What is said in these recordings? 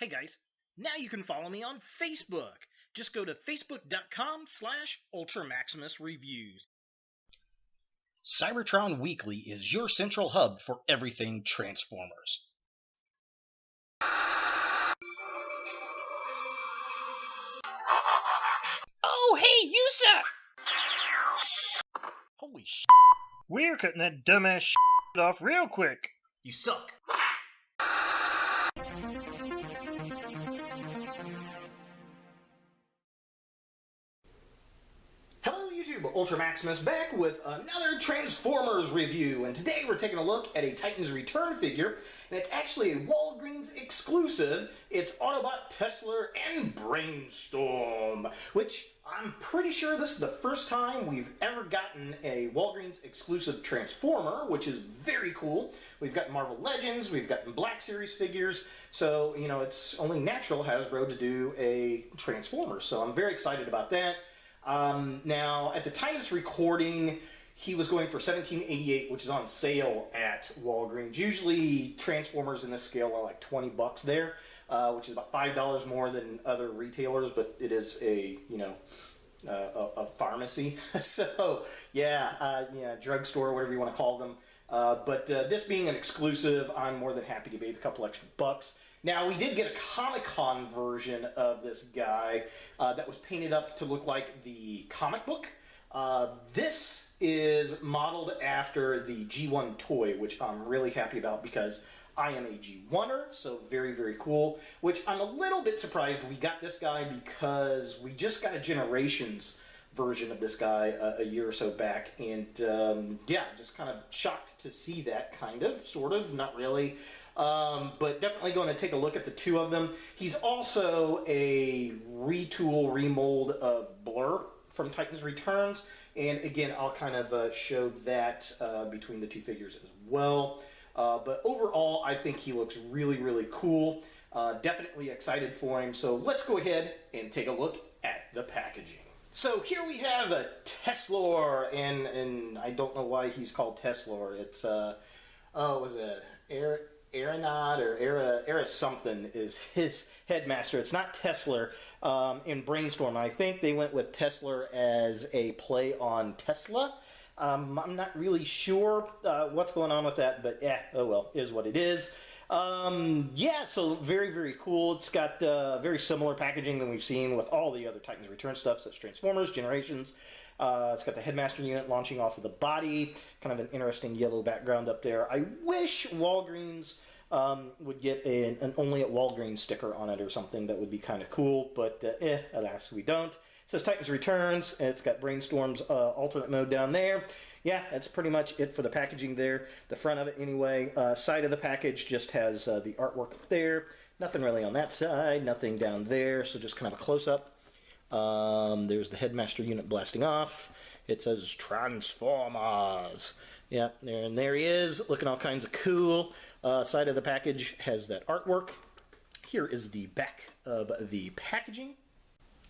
Hey guys, now you can follow me on Facebook. Just go to facebook.com/UltraMaximusReviews. Cybertron Weekly is your central hub for everything Transformers. Oh, hey, you, sir! Holy shit. We're cutting that dumbass shit off real quick. You suck. Hello YouTube, Ultra Maximus back with another Transformers review, and today we're taking a look at a Titans Return figure, and it's actually a Walgreens exclusive. It's Autobot, Tesla, and Brainstorm, which I'm pretty sure this is the first time we've ever gotten a Walgreens exclusive Transformer, which is very cool. We've got Marvel Legends, we've gotten Black Series figures, so, you know, it's only natural Hasbro to do a Transformer, so I'm very excited about that. Now, at the time of this recording, he was going for $17.88, which is on sale at Walgreens. Usually, Transformers in this scale are like $20 there, which is about $5 more than other retailers, but it is a, you know, a pharmacy. So, yeah, drugstore, whatever you want to call them. But this being an exclusive, I'm more than happy to pay the couple extra bucks. Now, we did get a Comic-Con version of this guy that was painted up to look like the comic book. This is modeled after the G1 toy, which I'm really happy about because I am a G1er, so very, very cool. Which I'm a little bit surprised we got this guy because we just got a Generations version of this guy a year or so back, and yeah, just kind of shocked to see that, kind of, sort of, not really. But definitely going to take a look at the two of them. He's also a retool, remold of Blur from Titans Returns, and again, I'll kind of show that between the two figures as well. But overall, I think he looks really, really cool. Definitely excited for him, so let's go ahead and take a look at the packaging. So here we have a Teslor, and I don't know why he's called Teslor. It's, was it Aeronaut or Era something is his headmaster. It's not Tesla in Brainstorm. I think they went with Tesla as a play on Tesla. I'm not really sure what's going on with that, but yeah, oh well, is what it is. Yeah, so very, very cool. It's got very similar packaging than we've seen with all the other Titans Return stuff, such as Transformers, Generations. It's got the Headmaster unit launching off of the body, kind of an interesting yellow background up there. I wish Walgreens would get an Only at Walgreens sticker on it or something. That would be kind of cool, but alas, we don't. It says Titans Returns, and it's got Brainstorm's alternate mode down there. Yeah, that's pretty much it for the packaging there. The front of it anyway. Side of the package just has the artwork up there. Nothing really on that side, nothing down there, so just kind of a close-up. There's the Headmaster unit blasting off. It says Transformers. Yeah, and there he is, looking all kinds of cool. Side of the package has that artwork. Here is the back of the packaging.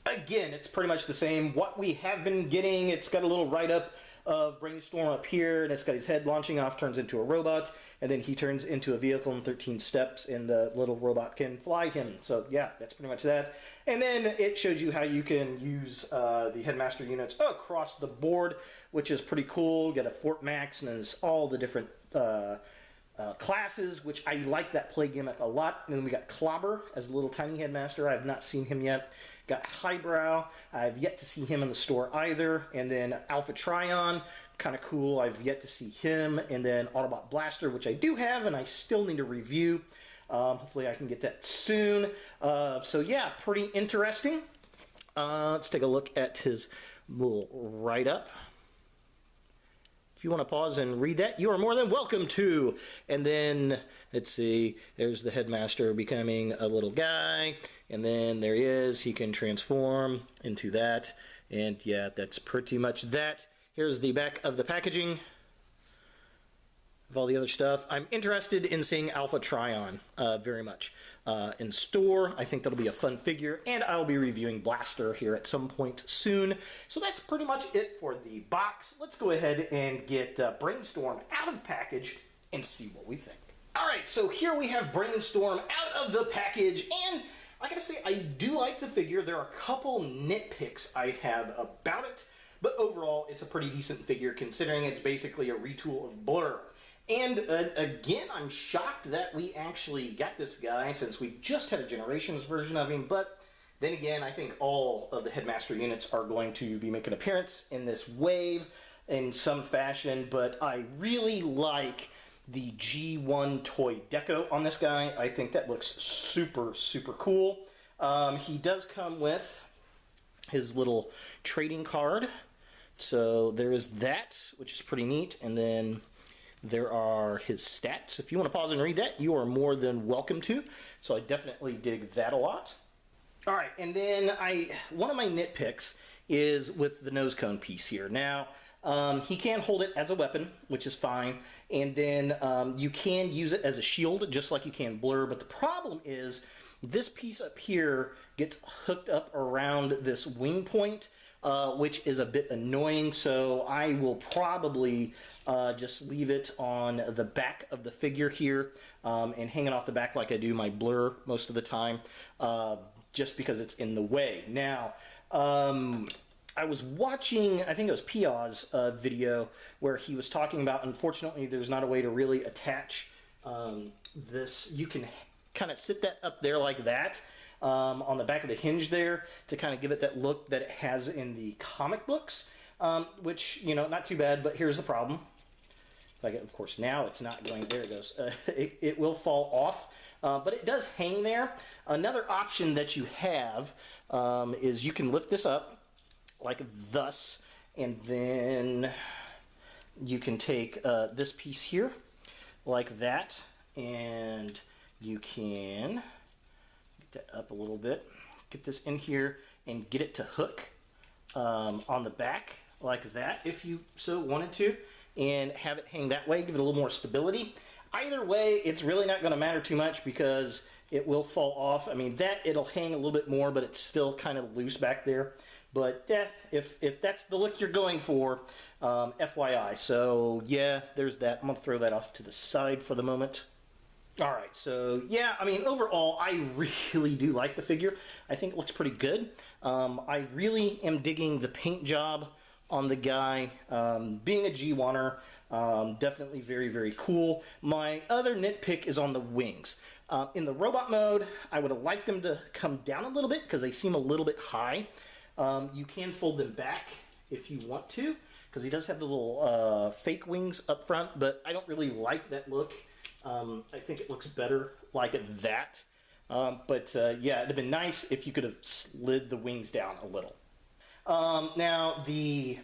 Again, it's pretty much the same. What we have been getting, it's got a little write-up of Brainstorm up here, and it's got his head launching off, turns into a robot, and then he turns into a vehicle in 13 steps, and the little robot can fly him. So yeah, that's pretty much that. And then it shows you how you can use the Headmaster units across the board, which is pretty cool. You got a Fort Max, and there's all the different classes, which I like that play gimmick a lot. And then we got Clobber as the little tiny Headmaster. I have not seen him yet. Got Highbrow. I've yet to see him in the store either. And then Alpha Trion, kind of cool. I've yet to see him. And then Autobot Blaster, which I do have and I still need to review. Hopefully I can get that soon. So yeah, pretty interesting. Let's take a look at his little write-up. If you want to pause and read that, you are more than welcome to. And then, let's see, there's the Headmaster becoming a little guy. And then there he is. He can transform into that. And yeah, that's pretty much that. Here's the back of the packaging of all the other stuff. I'm interested in seeing Alpha Trion very much in store. I think that'll be a fun figure, and I'll be reviewing Blaster here at some point soon. So that's pretty much it for the box. Let's go ahead and get Brainstorm out of the package and see what we think. All right, so here we have Brainstorm out of the package, and I gotta say, I do like the figure. There are a couple nitpicks I have about it, but overall, it's a pretty decent figure considering it's basically a retool of Blur. And again, I'm shocked that we actually got this guy since we just had a Generations version of him, but then again, I think all of the Headmaster units are going to be making an appearance in this wave in some fashion, but I really like the G1 toy deco on this guy. I think that looks super, super cool. He does come with his little trading card. So there is that, which is pretty neat. And then there are his stats. If you want to pause and read that, you are more than welcome to. So I definitely dig that a lot. All right, and then one of my nitpicks is with the nose cone piece here. Now, he can hold it as a weapon, which is fine, and then you can use it as a shield, just like you can Blur, but the problem is this piece up here gets hooked up around this wing point, which is a bit annoying, so I will probably just leave it on the back of the figure here and hang it off the back like I do my Blur most of the time, just because it's in the way. Now, I was watching, I think it was Pia's video, where he was talking about, unfortunately, there's not a way to really attach this. You can kind of sit that up there like that on the back of the hinge there to kind of give it that look that it has in the comic books, which, you know, not too bad, but here's the problem. Of course, now it's not going, there it goes. It will fall off. But it does hang there. Another option that you have is you can lift this up like thus, and then you can take this piece here like that, and you can get that up a little bit, get this in here, and get it to hook on the back like that if you so wanted to, and have it hang that way, give it a little more stability. Either way, it's really not going to matter too much because it will fall off. I mean, it'll hang a little bit more, but it's still kind of loose back there. But yeah, if that's the look you're going for, FYI. So yeah, there's that. I'm going to throw that off to the side for the moment. All right, so yeah, I mean, overall, I really do like the figure. I think it looks pretty good. I really am digging the paint job on the guy. Being a G1er, definitely very, very cool. My other nitpick is on the wings. In the robot mode, I would have liked them to come down a little bit because they seem a little bit high. You can fold them back if you want to, because he does have the little fake wings up front, but I don't really like that look. I think it looks better like that. Yeah, it'd have been nice if you could have slid the wings down a little. Now, the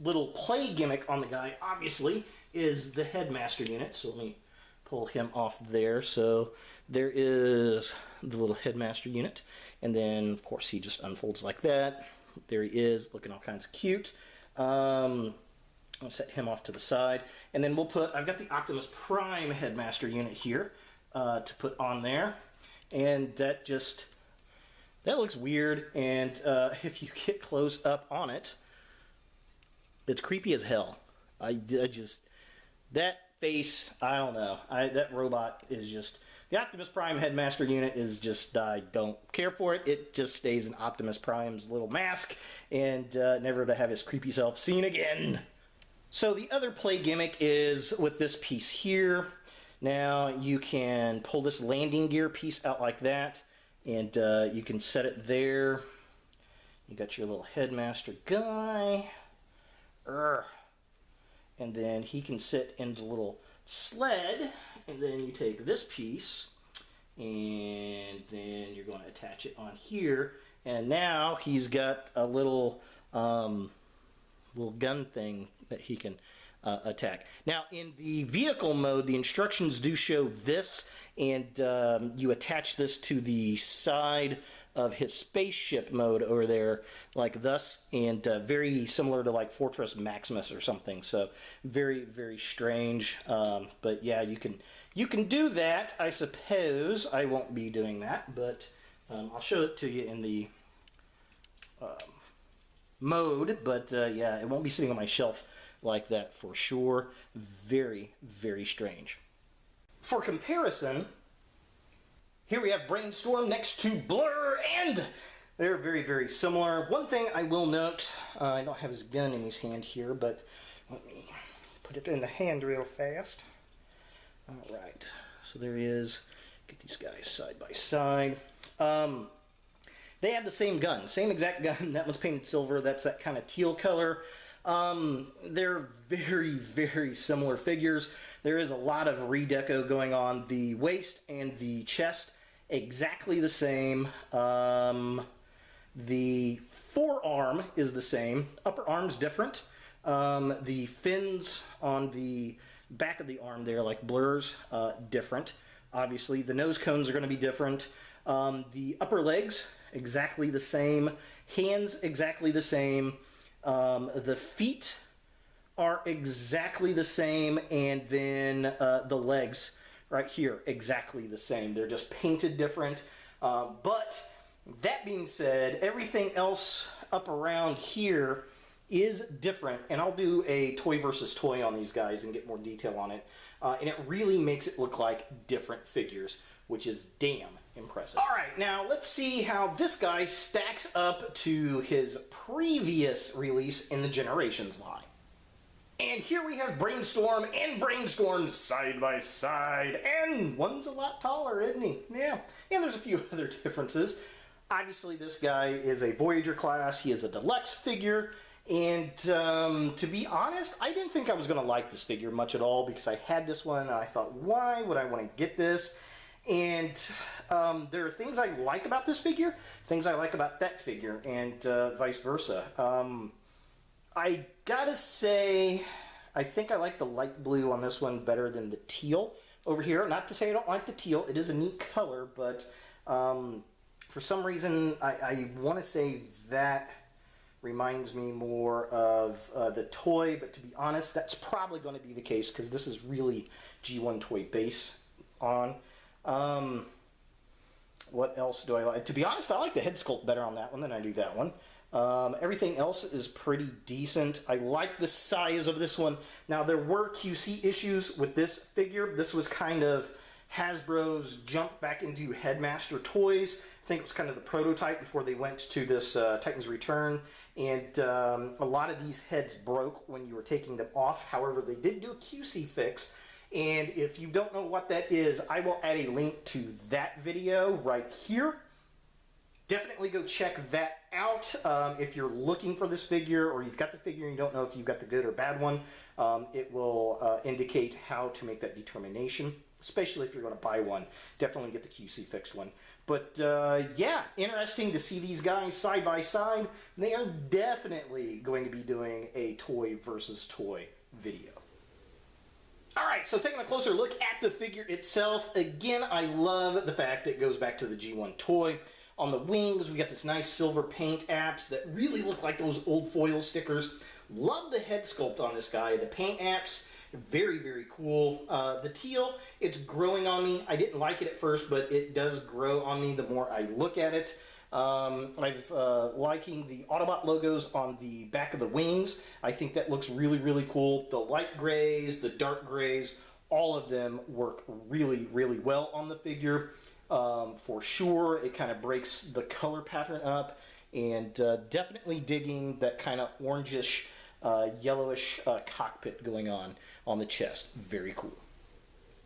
little play gimmick on the guy, obviously, is the Headmaster unit. So let me pull him off there. So there is the little Headmaster unit. And then, of course, he just unfolds like that. There he is, looking all kinds of cute. I'll set him off to the side. And then I've got the Optimus Prime Headmaster unit here to put on there. And that looks weird. And if you get close up on it, it's creepy as hell. That face, I don't know. That robot is just, the Optimus Prime Headmaster unit is just, I don't care for it. It just stays in Optimus Prime's little mask, and never to have his creepy self seen again. So the other play gimmick is with this piece here. Now you can pull this landing gear piece out like that, and you can set it there. You got your little Headmaster guy. And then he can sit in the little sled, and then you take this piece, and then you're going to attach it on here, and now he's got a little gun thing that he can attack. Now, in the vehicle mode, the instructions do show this, and you attach this to the side of his spaceship mode over there, like thus, and very similar to like Fortress Maximus or something. So very, very strange. But yeah, you can do that. I suppose I won't be doing that, but I'll show it to you in the mode. But yeah, it won't be sitting on my shelf like that for sure. Very, very strange. For comparison, here we have Brainstorm next to Blur, and they're very, very similar. One thing I will note, I don't have his gun in his hand here, but let me put it in the hand real fast. All right, so there he is. Get these guys side by side. They have the same gun, same exact gun. That one's painted silver. That's that kind of teal color. They're very, very similar figures. There is a lot of redeco going on. The waist and the chest, exactly the same. The forearm is the same. Upper arm's different. The fins on the back of the arm there, like Blur's, different. Obviously, the nose cones are going to be different. The upper legs, exactly the same. Hands, exactly the same. The feet are exactly the same, and then the legs right here, exactly the same. They're just painted different. But that being said, everything else up around here is different, and I'll do a toy versus toy on these guys and get more detail on it. And it really makes it look like different figures, which is damn impressive. All right, now let's see how this guy stacks up to his previous release in the Generations line. And here we have Brainstorm and Brainstorm side by side, and one's a lot taller, isn't he? Yeah, and there's a few other differences. Obviously, this guy is a Voyager class. He is a deluxe figure, and to be honest, I didn't think I was going to like this figure much at all because I had this one, and I thought, why would I want to get this? And there are things I like about this figure, things I like about that figure, and vice versa. I gotta say, I think I like the light blue on this one better than the teal over here. Not to say I don't like the teal, it is a neat color, but for some reason I want to say that reminds me more of the toy, but to be honest, that's probably going to be the case because this is really G1 toy base on. What else do I like? To be honest, I like the head sculpt better on that one than I do that one. Everything else is pretty decent. I like the size of this one. Now, there were QC issues with this figure. This was kind of Hasbro's jump back into Headmaster toys. I think it was kind of the prototype before they went to this Titans Return. And a lot of these heads broke when you were taking them off. However, they did do a QC fix. And if you don't know what that is, I will add a link to that video right here. Definitely go check that out. If you're looking for this figure, or you've got the figure and you don't know if you've got the good or bad one, it will indicate how to make that determination, especially if you're going to buy one. Definitely get the QC fixed one. But yeah, interesting to see these guys side by side. They are definitely going to be doing a toy versus toy video. Alright, so taking a closer look at the figure itself, again, I love the fact it goes back to the G1 toy. On the wings, we got this nice silver paint apps that really look like those old foil stickers. Love the head sculpt on this guy. The paint apps, very, very cool. The teal, it's growing on me. I didn't like it at first, but it does grow on me the more I look at it. I'm liking the Autobot logos on the back of the wings. I think that looks really, really cool. The light grays, the dark grays, all of them work really, really well on the figure. For sure, it kind of breaks the color pattern up, and definitely digging that kind of orangish, yellowish cockpit going on the chest. Very cool.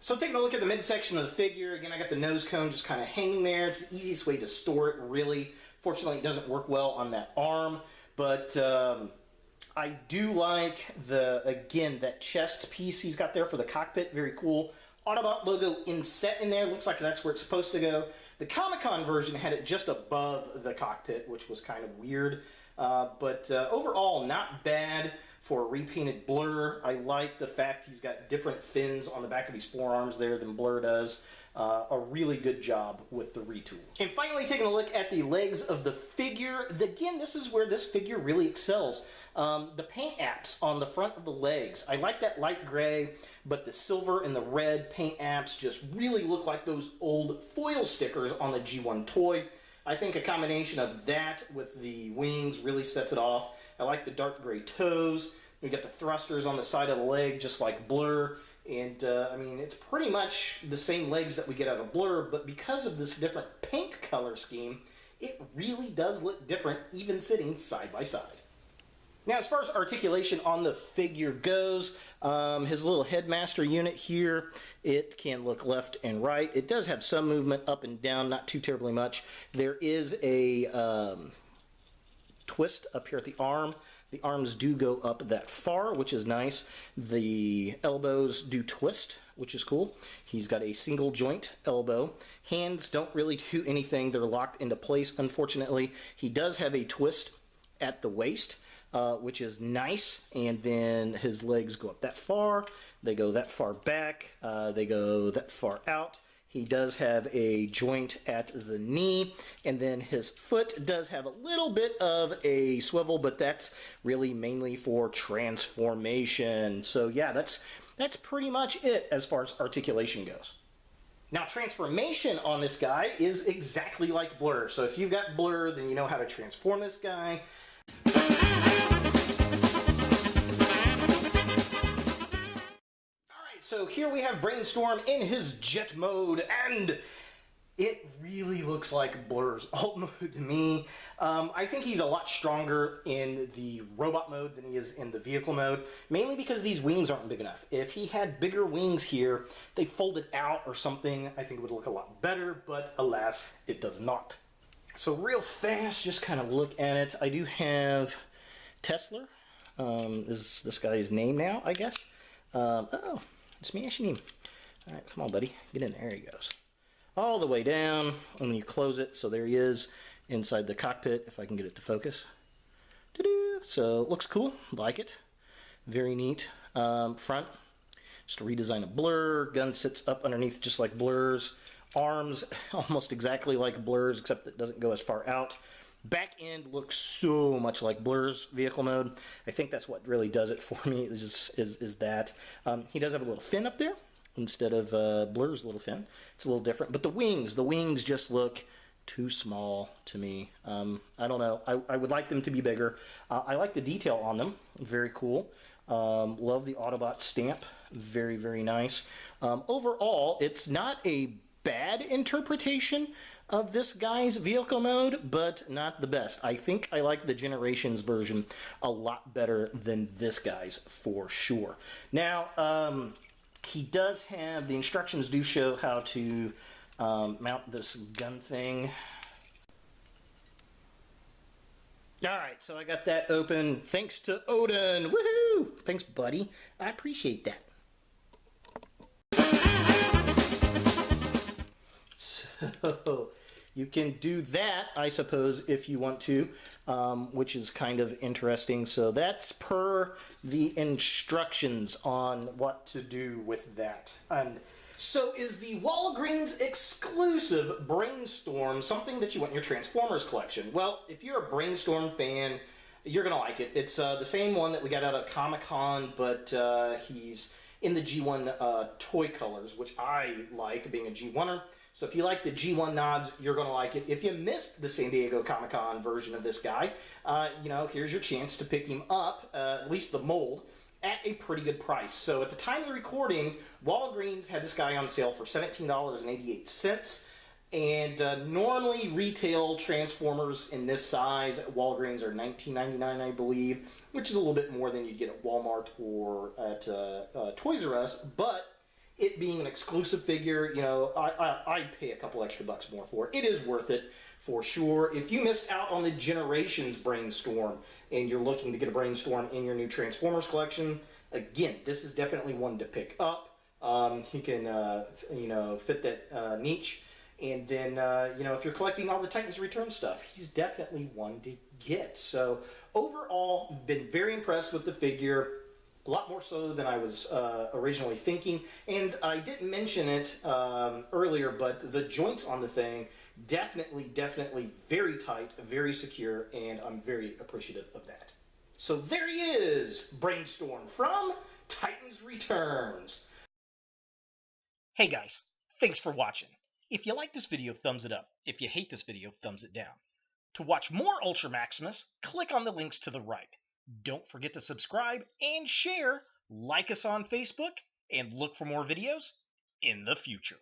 So taking a look at the midsection of the figure, again, I got the nose cone just kind of hanging there. It's the easiest way to store it, really. Fortunately, it doesn't work well on that arm, but I do like again, that chest piece he's got there for the cockpit. Very cool. Autobot logo inset in there. Looks like that's where it's supposed to go. The Comic-Con version had it just above the cockpit, which was kind of weird. But overall, not bad for a repainted Blur. I like the fact he's got different fins on the back of his forearms there than Blur does. A really good job with the retool. And finally, taking a look at the legs of the figure. Again, this is where this figure really excels. The paint apps on the front of the legs. I like that light gray, but the silver and the red paint apps just really look like those old foil stickers on the G1 toy. I think a combination of that with the wings really sets it off. I like the dark gray toes. We got the thrusters on the side of the leg, just like Blur. And I mean, it's pretty much the same legs that we get out of Blur, but because of this different paint color scheme, it really does look different even sitting side by side. Now, as far as articulation on the figure goes, his little headmaster unit here, it can look left and right. It does have some movement up and down, not too terribly much. There is a twist up here at the arm. The arms do go up that far, which is nice. The elbows do twist, which is cool. He's got a single joint elbow. Hands don't really do anything. They're locked into place, unfortunately. He does have a twist at the waist, which is nice. And then his legs go up that far. They go that far back. They go that far out. He does have a joint at the knee, and then his foot does have a little bit of a swivel, but that's really mainly for transformation. So yeah, that's pretty much it as far as articulation goes. Now, transformation on this guy is exactly like Blur. So if you've got Blur, then you know how to transform this guy. So here we have Brainstorm in his jet mode, and it really looks like Blur's alt mode to me. I think he's a lot stronger in the robot mode than he is in the vehicle mode, mainly because these wings aren't big enough. If he had bigger wings here, they folded out or something, I think it would look a lot better, but alas, it does not. So real fast, just kind of look at it. I do have Tesla. Is this guy's name now, I guess? Oh. Smashing him. All right, come on, buddy. Get in there. There he goes. All the way down, and then you close it. So there he is inside the cockpit, if I can get it to focus. So it looks cool. Like it. Very neat. Front, just a redesign of Blur. Gun sits up underneath just like Blur's. Arms, almost exactly like Blur's, except it doesn't go as far out. Back end looks so much like Blur's vehicle mode. I think that's what really does it for me, is that. He does have a little fin up there instead of Blur's little fin. It's a little different. But the wings just look too small to me. I don't know. I would like them to be bigger. I like the detail on them. Very cool. Love the Autobot stamp. Very, very nice. Overall, it's not a bad interpretation of this guy's vehicle mode, but not the best. I think I like the Generations version a lot better than this guy's for sure. Now, he does have, the instructions do show how to mount this gun thing. Alright, so I got that open thanks to Odin. Woohoo! Thanks, buddy. I appreciate that. So you can do that, I suppose, if you want to, which is kind of interesting. So that's per the instructions on what to do with that. And so is the Walgreens exclusive Brainstorm something that you want in your Transformers collection? Well, if you're a Brainstorm fan, you're going to like it. It's the same one that we got out of Comic-Con, but he's in the G1 toy colors, which I like, being a G1er. So if you like the G1 nods, you're going to like it. If you missed the San Diego Comic-Con version of this guy, here's your chance to pick him up, at least the mold, at a pretty good price. So at the time of the recording, Walgreens had this guy on sale for $17.88. And normally retail Transformers in this size at Walgreens are $19.99, I believe, which is a little bit more than you'd get at Walmart or at Toys R Us. But it being an exclusive figure, I'd pay a couple extra bucks more for it. It is worth it for sure. If you missed out on the Generations Brainstorm and you're looking to get a Brainstorm in your new Transformers collection, again, this is definitely one to pick up. He can, fit that niche. And then, if you're collecting all the Titans Return stuff, he's definitely one to get. So overall, been very impressed with the figure. A lot more so than I was originally thinking. And I didn't mention it earlier, but the joints on the thing, definitely very tight, very secure, and I'm very appreciative of that. So there he is, Brainstorm from Titans Returns. Hey guys, thanks for watching. If you like this video, thumbs it up. If you hate this video, thumbs it down. To watch more Ultra Maximus, click on the links to the right. Don't forget to subscribe and share, like us on Facebook, and look for more videos in the future.